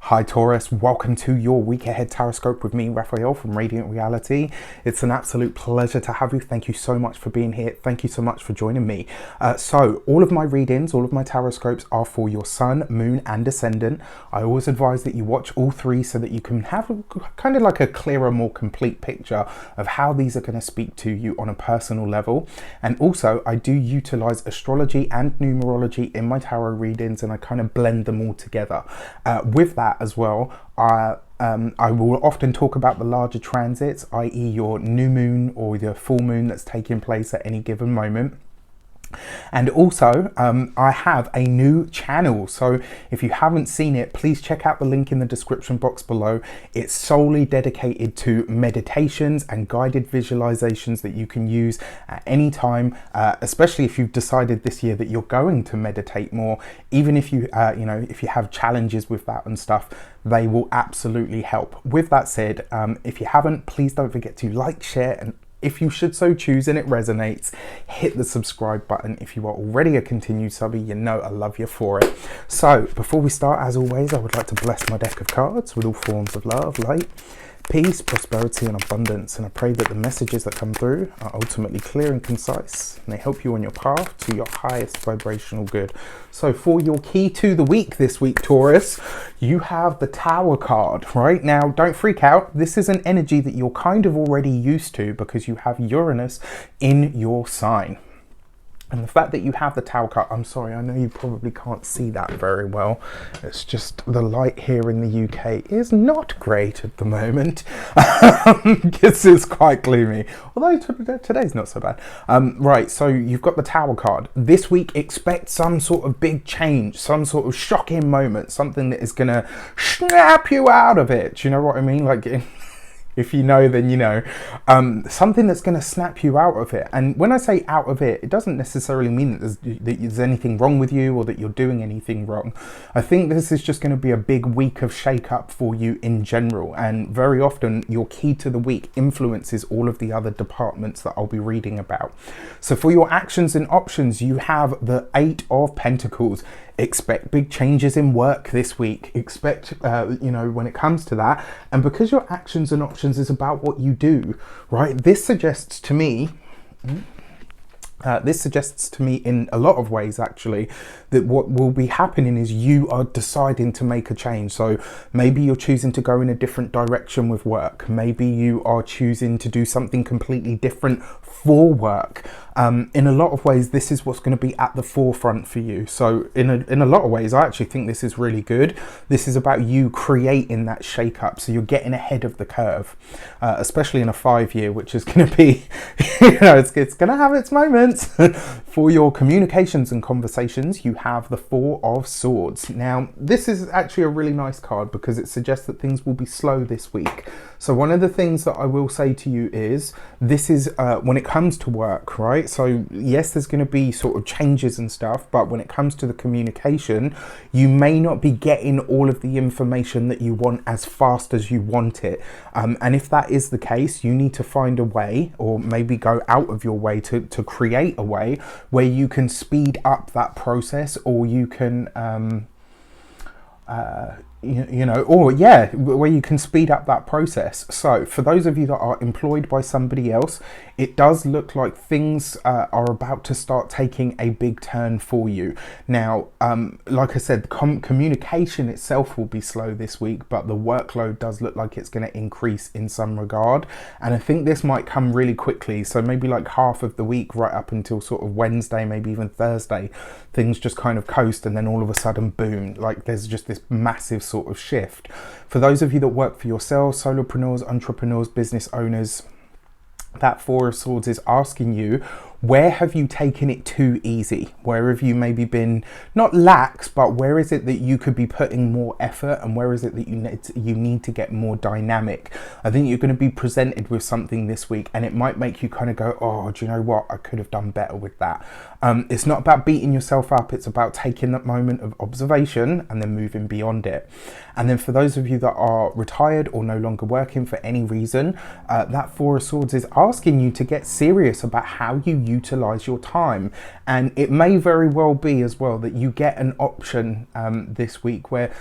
Hi Taurus, welcome to your week ahead Taroscope with me, Raphael from Reydiant Reality. It's an absolute pleasure to have you. Thank you so much for being here. Thank you so much for joining me. So all of my readings, all of my Taroscopes are for your sun, moon and ascendant. I always advise that you watch all three so that you can have kind of like a clearer, more complete picture of how these are going to speak to you on a personal level. And also I do utilize astrology and numerology in my tarot readings, and I kind of blend them all together. With that as well, I will often talk about the larger transits, i.e. your new moon or your full moon that's taking place at any given moment. And also I have a new channel, so if you haven't seen it, please check out the link in the description box below. It's solely dedicated to meditations and guided visualizations that you can use at any time, especially if you've decided this year that you're going to meditate more. Even if you if you have challenges with that and stuff, they will absolutely help. With that said, if you haven't, please don't forget to like, share, and if you should so choose and it resonates, hit the subscribe button. If you are already a continued subby, you know I love you for it. So before we start, as always, I would like to bless my deck of cards with all forms of love, light, peace, prosperity and abundance. And I pray that the messages that come through are ultimately clear and concise, and they help you on your path to your highest vibrational good. So for your key to the week this week, Taurus, you have the Tower card. Right now, don't freak out. This is an energy that you're kind of already used to because you have Uranus in your sign. And the fact that you have the Tower card, I'm sorry, I know you probably can't see that very well. It's just the light here in the UK is not great at the moment. This is quite gloomy, although today's not so bad. Right, so you've got the Tower card. This week, expect some sort of big change, some sort of shocking moment, something that is going to snap you out of it. Do you know what I mean? Like, if you know, then you know. Something that's going to snap you out of it. And when I say out of it, it doesn't necessarily mean that there's anything wrong with you or that you're doing anything wrong. I think this is just going to be a big week of shake-up for you in general. And very often, your key to the week influences all of the other departments that I'll be reading about. So for your actions and options, you have the 8 of Pentacles. Expect big changes in work this week. Expect, when it comes to that. And because your actions and options is about what you do, right? This suggests to me in a lot of ways actually that what will be happening is you are deciding to make a change. So maybe you're choosing to go in a different direction with work. Maybe you are choosing to do something completely different for work. In a lot of ways, this is what's going to be at the forefront for you. So in a lot of ways, I actually think this is really good. This is about you creating that shake up. So you're getting ahead of the curve, especially in a 5-year, which is going to be, it's going to have its moments. For your communications and conversations, you have the 4 of Swords. Now, this is actually a really nice card because it suggests that things will be slow this week. So one of the things that I will say to you is, this is when it comes to work, right? So yes, there's going to be sort of changes and stuff, but when it comes to the communication, you may not be getting all of the information that you want as fast as you want it. And if that is the case, you need to find a way, or maybe go out of your way to create a way where you can speed up that process, or you can where you can speed up that process. So for those of you that are employed by somebody else, it does look like things are about to start taking a big turn for you. Now, like I said, communication itself will be slow this week, but the workload does look like it's going to increase in some regard. And I think this might come really quickly. So maybe like half of the week, right up until sort of Wednesday, maybe even Thursday, things just kind of coast, and then all of a sudden, boom, like there's just this massive sort of shift. For those of you that work for yourselves, solopreneurs, entrepreneurs, business owners, that 4 of Swords is asking you, where have you taken it too easy? Where have you maybe been not lax, but where is it that you could be putting more effort, and where is it that you need to get more dynamic? I think you're going to be presented with something this week, and it might make you kind of go, oh, do you know what? I could have done better with that. It's not about beating yourself up. It's about taking that moment of observation and then moving beyond it. And then for those of you that are retired or no longer working for any reason, that 4 of Swords is asking you to get serious about how you use utilize your time. And it may very well be as well that you get an option this week where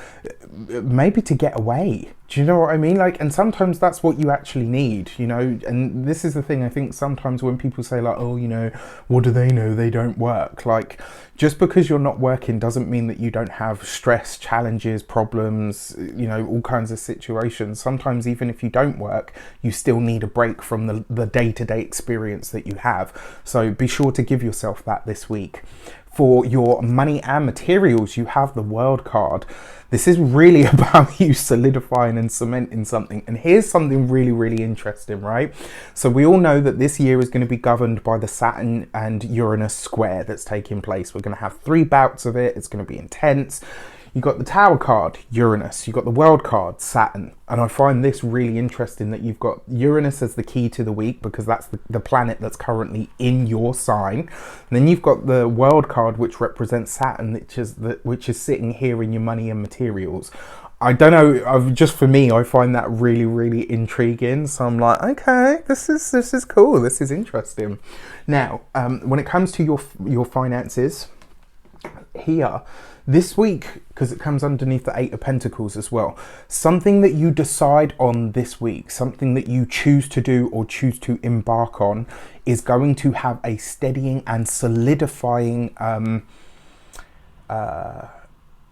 maybe to get away. Do you know what I mean? Like, and sometimes that's what you actually need, you know. And this is the thing, I think sometimes when people say like, oh, you know, what do they know? They don't work. Like, just because you're not working doesn't mean that you don't have stress, challenges, problems, you know, all kinds of situations. Sometimes even if you don't work, you still need a break from the day-to-day experience that you have. So be sure to give yourself that this week. For your money and materials, you have the World card. This is really about you solidifying and cementing something. And here's something really, really interesting, right? So we all know that this year is going to be governed by the Saturn and Uranus square that's taking place. We're going to have 3 bouts of it. It's going to be intense. You got the Tower card, Uranus. You got the World card, Saturn. And I find this really interesting that you've got Uranus as the key to the week, because that's the planet that's currently in your sign. And then you've got the World card, which represents Saturn, which is sitting here in your money and materials. I don't know, just for me, I find that really, really intriguing. So I'm like, okay, this is cool. This is interesting. Now, when it comes to your finances here, this week, because it comes underneath the 8 of Pentacles as well, something that you decide on this week, something that you choose to do or choose to embark on, is going to have a steadying and solidifying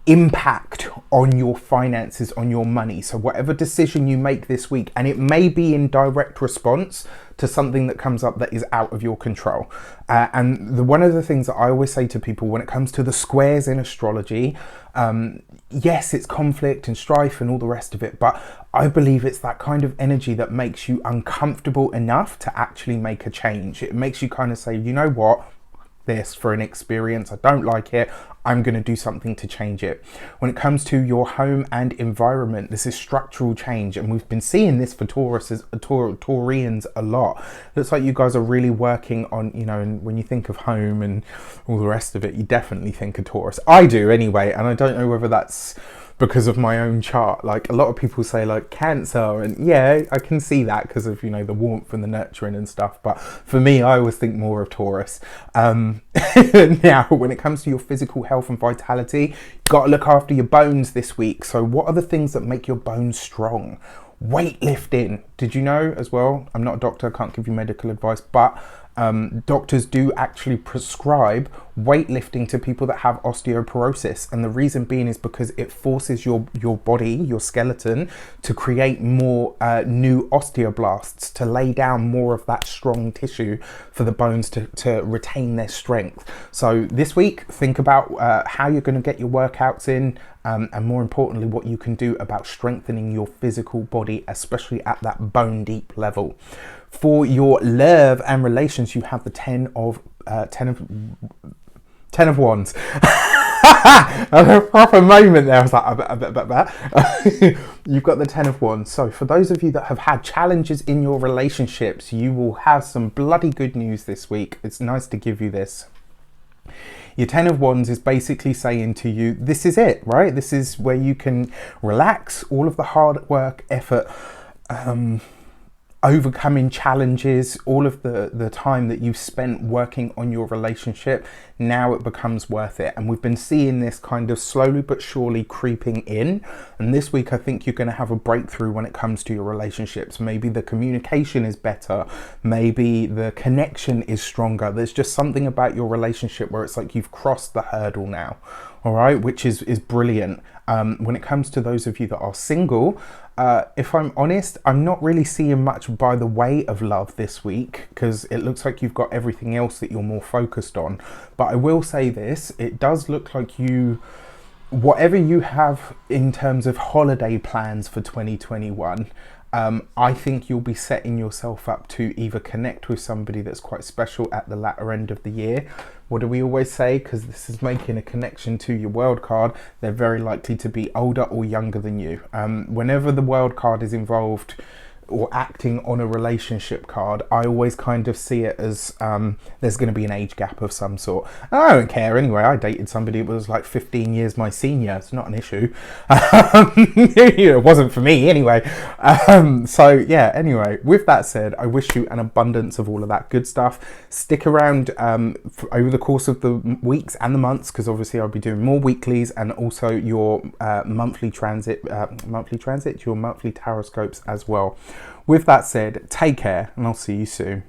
impact on your finances, on your money. So whatever decision you make this week, and it may be in direct response to something that comes up that is out of your control. And one of the things that I always say to people when it comes to the squares in astrology, yes, it's conflict and strife and all the rest of it, but I believe it's that kind of energy that makes you uncomfortable enough to actually make a change. It makes you kind of say, you know what, this for an experience, I don't like it, I'm going to do something to change it. When it comes to your home and environment, this is structural change, and we've been seeing this for Taurians a lot. Looks like you guys are really working on, you know, and when you think of home and all the rest of it, you definitely think of Taurus. I do anyway, and I don't know whether that's because of my own chart. Like, a lot of people say like Cancer, and yeah, I can see that because of, you know, the warmth and the nurturing and stuff, but for me, I always think more of Taurus. Now, when it comes to your physical health and vitality, you've got to look after your bones this week. So what are the things that make your bones strong? Weightlifting. Did you know as well? I'm not a doctor, I can't give you medical advice, but doctors do actually prescribe weightlifting to people that have osteoporosis, and the reason being is because it forces your body, your skeleton, to create more new osteoblasts, to lay down more of that strong tissue for the bones to retain their strength. So this week, think about how you're going to get your workouts in, and more importantly, what you can do about strengthening your physical body, especially at that bone deep level. For your love and relations, you have the 10 of Wands. I had a proper moment there. I was like, You've got the 10 of Wands. So for those of you that have had challenges in your relationships, you will have some bloody good news this week. It's nice to give you this. Your 10 of Wands is basically saying to you, this is it, right? This is where you can relax all of the hard work, effort, overcoming challenges, all of the time that you've spent working on your relationship. Now it becomes worth it. And we've been seeing this kind of slowly but surely creeping in. And this week, I think you're going to have a breakthrough when it comes to your relationships. Maybe the communication is better. Maybe the connection is stronger. There's just something about your relationship where it's like you've crossed the hurdle now. All right, which is brilliant. When it comes to those of you that are single, if I'm honest, I'm not really seeing much by the way of love this week, because it looks like you've got everything else that you're more focused on. But I will say this, it does look like whatever you have in terms of holiday plans for 2021, I think you'll be setting yourself up to either connect with somebody that's quite special at the latter end of the year. What do we always say? Because this is making a connection to your World card, they're very likely to be older or younger than you. Whenever the World card is involved, or acting on a relationship card, I always kind of see it as there's going to be an age gap of some sort. And I don't care anyway. I dated somebody who was like 15 years my senior. It's not an issue. It wasn't for me anyway. So yeah, anyway, with that said, I wish you an abundance of all of that good stuff. Stick around over the course of the weeks and the months, because obviously I'll be doing more weeklies and also your monthly transit, your monthly tarot scopes as well. With that said, take care and I'll see you soon.